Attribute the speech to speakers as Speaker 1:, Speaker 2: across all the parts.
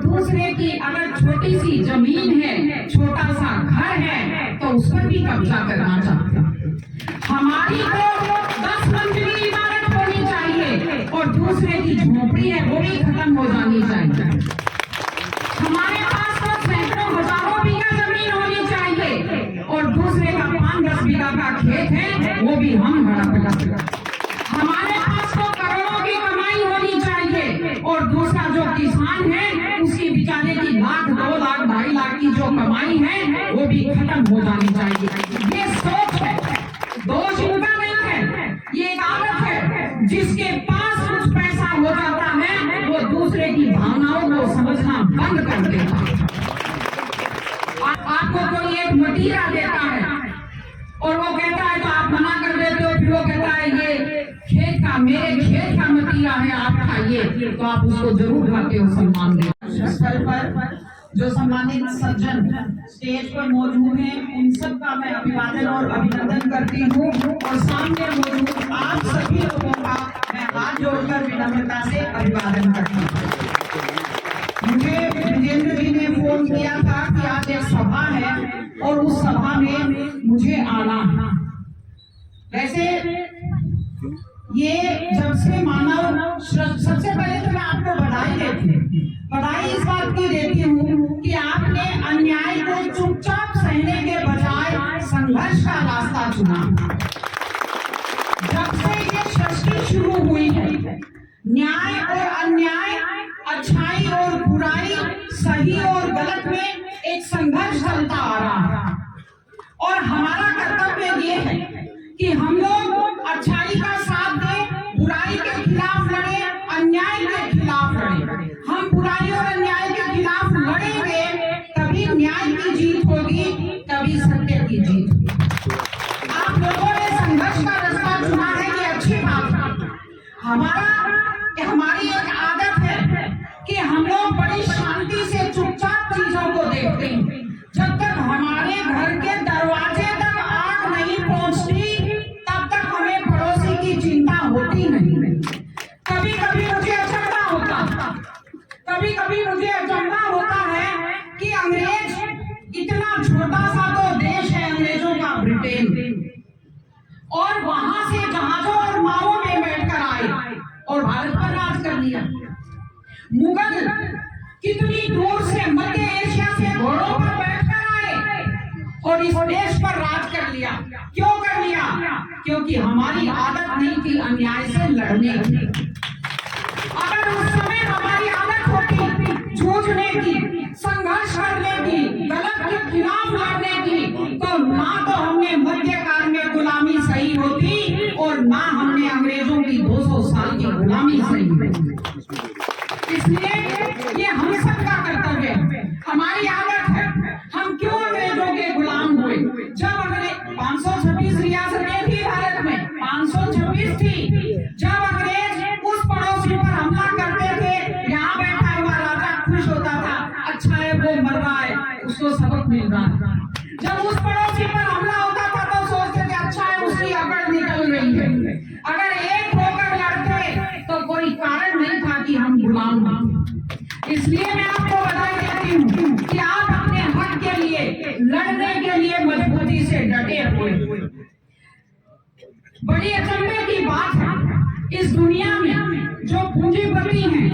Speaker 1: दूसरे की अगर छोटी सी जमीन है, छोटा सा घर है, तो उस पर भी कब्जा करना चाहते हैं। हमारी तो 10 मंजिली इमारत होनी चाहिए और दूसरे की झोपड़ी है वो भी खत्म हो जानी चाहिए। हमारे पास तो सैकड़ों हजारों बीघा जमीन होनी चाहिए और दूसरे का 5-10 बीघा का खेत है वो भी हम हड़प लें। हमारे पास तो करोड़ों की कमाई होनी चाहिए और दूसरा जो किसान है उसकी बेचारे की 1 लाख, 2 लाख, 2.5 लाख की जो कमाई है वो भी खत्म हो जानी चाहिए। ये सोच है, दोष इनका नहीं है, ये एक आदत है। जिसके पास कुछ पैसा हो जाता है वो दूसरे की भावनाओं को समझना बंद कर देता है। आपको कोई एक मटीरा देता है और वो कहता है तो आप मना कर देते हो, फिर वो कहता है ये खेत का, मेरे खेत का मतीरा है, आप खाइए, तो आप उसको जरूर खाते हो, सम्मान देते। स्थल पर जो सम्मानित सज्जन स्टेज पर मौजूद हैं उन सब का मैं अभिवादन और अभिनंदन करती हूँ और सामने मौजूद आप सभी लोगों का मैं हाथ जोड़कर विनम्रता से अभिवादन करती हूँ। मुझे विजेंद्र जी ने फोन किया था कि आज एक सभा है और उस सभा में मुझे आना है। वैसे ये जब से मानव, सबसे पहले तो मैं आपको बधाई देती हूँ। बधाई इस बात की देती हूँ कि आपने अन्याय को चुपचाप सहने के बजाय संघर्ष का रास्ता चुना। जब से ये सृष्टि शुरू हुई है न्याय और अन्याय, अच्छाई और बुराई, सही और गलत में एक संघर्ष चलता आ रहा है और हमारा कर्तव्य ये है कि हम लोग अच्छाई का साथ दें, बुराई के खिलाफ लड़े, अन्याय के खिलाफ लड़े। हम बुराई और अन्याय के खिलाफ लड़ेंगे तभी न्याय की जीत होगी, तभी सत्य की जीत होगी। आप लोगों ने संघर्ष का रास्ता चुना है, ये अच्छी बात है। हमारी एक आदत है कि हम लोग बड़ी शांति से चुपचाप चीजों को देखते हैं। जब तक हमारे घर के दरवाजे तक आग नहीं पहुंचती तब तक हमें पड़ोसी की चिंता होती नहीं। कभी कभी मुझे अचंभा होता है कि अंग्रेज, इतना छोटा सा तो देश है अंग्रेजों का ब्रिटेन, और वहां से जहाजों और नावों में बैठकर आए और भारत पर राज कर लिया। मुगल कितनी दूर से मध्य एशिया से घोड़ों पर बैठकर आए और इस देश पर राज कर लिया। क्यों कर लिया? क्योंकि हमारी आदत नहीं थी अन्याय से लड़ने की। अगर उस समय हमारी आदत होती जूझने की, संघर्ष करने की, गलत के खिलाफ लड़ने की, तो ना तो हमने मध्यकाल में गुलामी सही होती और ना हमने अंग्रेजों की 200 साल की गुलामी सही होती। इसलिए ये हम सबका कर्तव्य है, हमारी आदत है। हम क्यों अंग्रेजों के गुलाम हुए? जब 526 रियासतें थी भारत में, 526 थी। जब अंग्रेज उस पड़ोसी पर हमला करते थे, यहाँ बैठा हुआ राजा खुश होता था, अच्छा है वो मर रहा है, उसको सबक मिल रहा है। जब उस पड़ोसी पर हमला होता था तो सोचते थे अच्छा है उसकी अकड़ निकल रही है। अगर एक होकर लड़ते तो कोई कारण नहीं था कि हम गुलाम हैं। इसलिए मैं आपको बधाई देती हूँ कि आप अपने हक के लिए लड़ने के लिए मजबूती से डटे हुए। बड़ी अचंभे की बात है, इस दुनिया में जो पूंजीपति हैं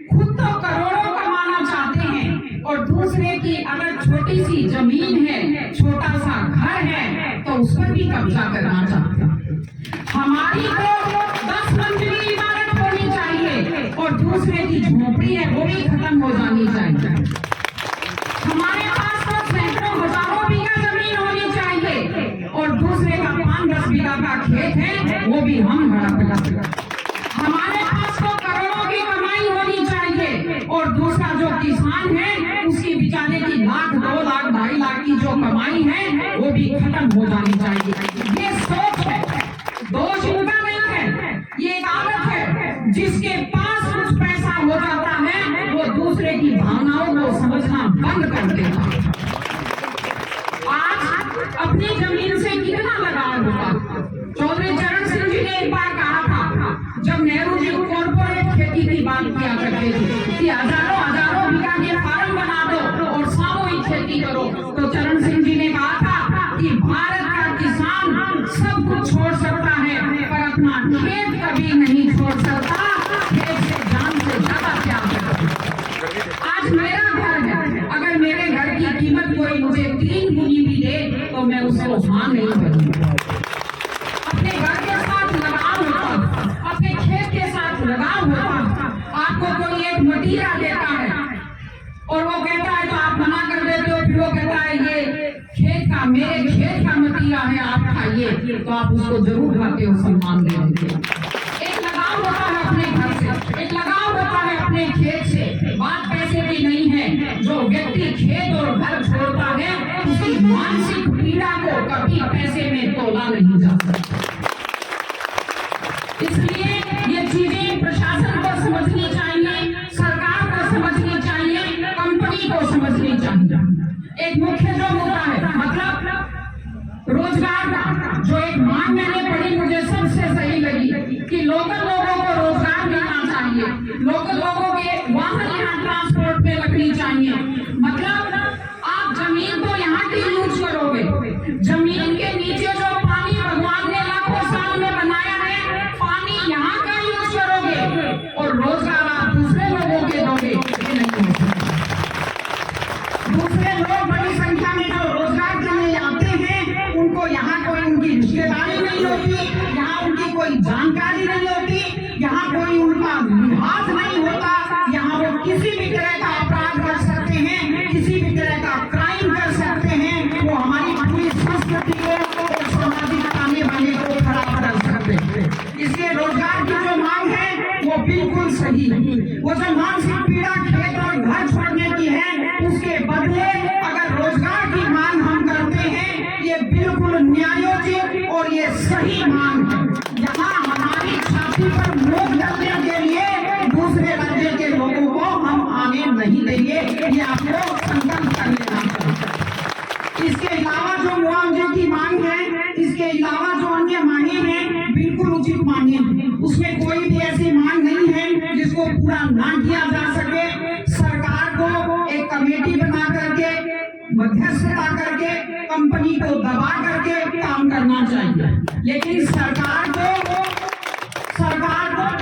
Speaker 1: खुद तो करोड़ों कमाना चाहते हैं और दूसरे की अगर छोटी सी जमीन है, छोटा सा घर है, तो उस पर भी कब्जा करना चाहते हैं। हमारी तो 10 मंजिली इमारत होनी चाहिए और दूसरे की झोपड़ी है वो भी खत्म हो जानी चाहिए। हमारे पास तो सैकड़ों हजारों बीघा जमीन होनी चाहिए और दूसरे का 5-10 बीघा का खेत है वो भी हम हड़प लें। हमारे पास तो करोड़ों की कमाई होनी चाहिए और दूसरा जो किसान है उसकी बेचारे की 1 लाख, 2 लाख, 2.5 लाख की जो कमाई है वो भी खत्म हो जानी चाहिए। ये सोच है, दोष इनका नहीं है, ये एक आदत है। जिसके पास कुछ पैसा हो जाता है वो दूसरे की भावनाओं को समझना बंद कर देता है। आज अपनी जमीन से कितना लगाव होगा? चौधरी चरण सिंह जी ने एक बार कहा था, जब नेहरू जी कॉर्पोरेट खेती की बात किया करते थे कि हजारों बीघा के उसको हाँ नहीं करूंगी। अपने घर के साथ लगाव होता, अपने खेत के साथ लगाव होता। आपको कोई एक मटीरा देता है और वो कहता है तो आप मना कर देते हो, फिर वो कहता है ये खेत का, मेरे खेत का मटीरा है, आप खाइए, तो आप उसको जरूर खाते हो, सम्मान दे देते हो। एक लगाव होता है अपने घर से, एक लगाव होता है अपने खेत से। बात पैसे की नहीं है, जो व्यक्ति खेत और घर छोड़ता है उसकी मानसिक पीड़ा को कभी पैसे में तोला नहीं जा सकता। इसलिए ये चीजें प्रशासन को समझनी चाहिए, सरकार को समझनी चाहिए, कंपनी को समझनी चाहिए। एक मुख्य जो मुद्दा है मतलब रोजगार का, जो एक मांग मैंने पढ़ी मुझे सबसे सही लगी कि लोकल लोगों को रोजगार मिलना चाहिए, लोकल लोगों के वाहन यहाँ ट्रांसपोर्ट में लगनी चाहिए। मतलब आप जमीन तो यहाँ की यूज करोगे, जमीन के नीचे जो पानी भगवान ने लाखों साल में बनाया है, पानी यहाँ का यूज करोगे और रोजगार आप दूसरे लोगों के दोगे, ये नहीं हो सकता। दूसरे लोग बड़ी संख्या में जो रोजगार के लिए आते हैं उनको यहाँ कोई उनकी रिश्तेदारी नहीं होती, यहाँ उनकी कोई जानकारी नहीं होती, यहाँ कोई उनका लिहाज नहीं होता, यहाँ वो किसी भी तरह का अपराध कर सकते हैं, किसी भी तरह का क्राइम कर सकते हैं, वो हमारी पूरी संस्कृति को और सामाजिक ताने बाने को खराब कर सकते हैं। इसलिए रोजगार की जो मांग है वो बिल्कुल सही है। वो जो मानसिक पीड़ा खेत और घर छोड़ने की है, उसके बदले अगर रोजगार की मांग हम करते हैं, ये बिल्कुल न्यायोचित और ये सही मांग है। यहाँ हमारी छाती पर नोक डालने के लिए दूसरे राज्य के लोगों को हम आने नहीं देंगे, ये आपको संकल्प कर लेना चाहिए। इसके अलावा जो मुआवजे की मांग है, इसके अलावा जो अन्य मांगे हैं बिल्कुल उचित मांगे हैं, उसमें कोई भी ऐसी मांग नहीं है जिसको पूरा ना किया जा सके। सरकार को एक कमेटी बना करके, मध्यस्थता करके, कंपनी को दबा करके काम करना चाहिए, लेकिन सरकार को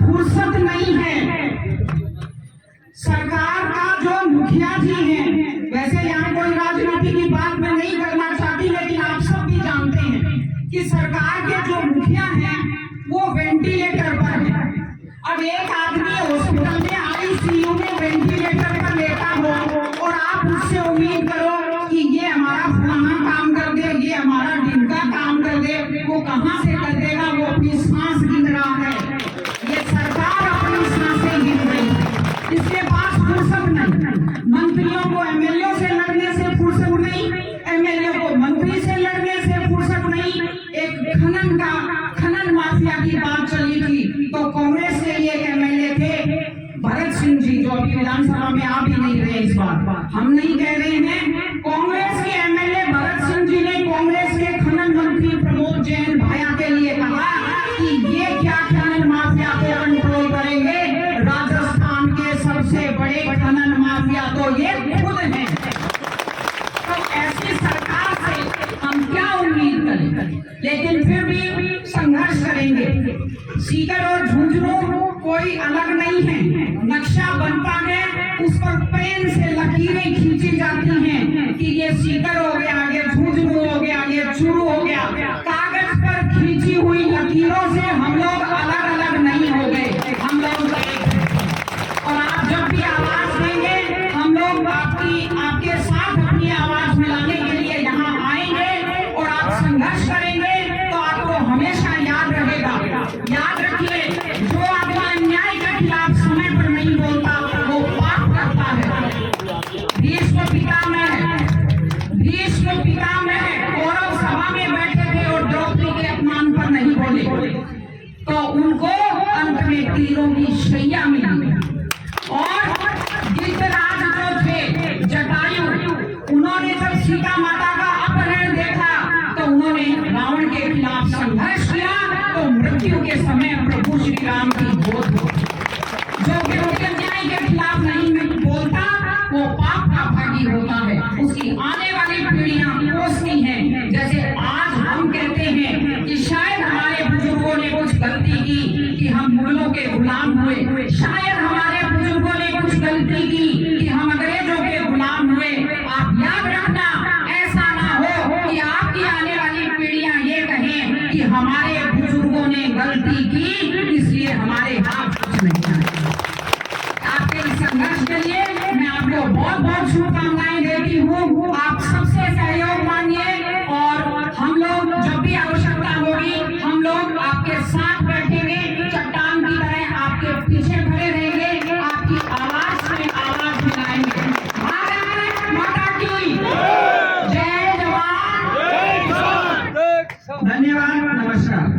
Speaker 1: फुर्सत नहीं है। सरकार का जो मुखिया जी हैं, वैसे यहाँ कोई राजनीति की बात मैं नहीं करना चाहती, लेकिन आप सब भी जानते हैं कि सरकार के जो मुखिया हैं वो वेंटिलेटर पर है। अब एक आदमी हॉस्पिटल में आईसीयू में वेंटिलेटर पर लेटा हो और आप उससे उम्मीद करो कि ये हमारा फलाना काम कर दे, ये हमारा ढिमका काम कर दे, वो कहाँ से कर देगा? वो अपनी सांस गिन रहा है, ये सरकार अपनी सांसें गिन रही है, इसके पास फुर्सत नहीं। मंत्रियों को एमएलए से लड़ने से फुर्सत नहीं, एमएलए को मंत्री से लड़ने से फुर्सत नहीं। एक खनन माफिया की बात चली थी तो कांग्रेस के एक एमएलए थे भरत सिंह जी, जो अभी विधानसभा में आ भी नहीं रहे। इस बार हम नहीं कह रहे हैं, कांग्रेस के एमएलए भरत सिंह जी ने कांग्रेस के खनन मंत्री प्रमोद जैन भाया के लिए कहा कि ये क्या खनन माफिया को कंट्रोल करेंगे, राजस्थान के सबसे बड़े खनन माफिया तो ये खुद हैं। तो ऐसी सरकार से हम क्या उम्मीद करें? लेकिन फिर भी संघर्ष करेंगे। सीकर और झुंझुनू कोई अलग नहीं है, नक्शा बनता है, उस पर पेन से लकीरें खींची जाती हैं कि ये सीकर हो गया, ये झुंझुनू हो गया, ये चूरू हो गया। कागज पर खींची हुई लकीरों से हम लोग अलग अलग नहीं हो गए, हम लोग एक हैं। और आप जब भी आवाज देंगे, हम लोग आपके साथ अपनी आवाज मिलाने के लिए यहाँ आएंगे और आप संघर्ष करेंगे तो आपको हमेशा याद रहेगा। याद रखिए, जो आपका अन्याय के खिलाफ समय पर नहीं बोलता वो पाप करता है। भीष्म पिता में कौरव सभा में बैठे थे और द्रौपदी के अपमान पर नहीं बोले तो उनको अंत में तीरों की शैया मिली। और गिरिराज जो थे जटायु, उन्होंने जब सीता माता का अपहरण देखा तो उन्होंने रावण के खिलाफ संघर्ष किया, तो मृत्यु के समय प्रभु श्री राम की गोद हो। जो व्यक्ति अन्याय के खिलाफ नहीं बोलता वो पाप का भागी होता है, उसकी आने वाली पीढ़ियां कोसती हैं। जैसे आज हम कहते हैं कि शायद हमारे बुजुर्गों ने कुछ गलती की कि हम मुगलों के गुलाम हुए, शायद हमारे बुजुर्गों ने कुछ गलती की कि हम अंग्रेजों के गुलाम हुए। आप याद रखना, ऐसा ना हो कि आपकी आने बहुत शुभकामनाएं देती हूँ। आप सबसे सहयोग मांगिए और हम लोग जब भी आवश्यकता होगी हम लोग आपके साथ बैठेंगे, चट्टान की तरह आपके पीछे खड़े रहेंगे, आपकी आवाज में आवाज मिलाएंगे। भारत माता की जय, जवान जय किसान। धन्यवाद, नमस्कार।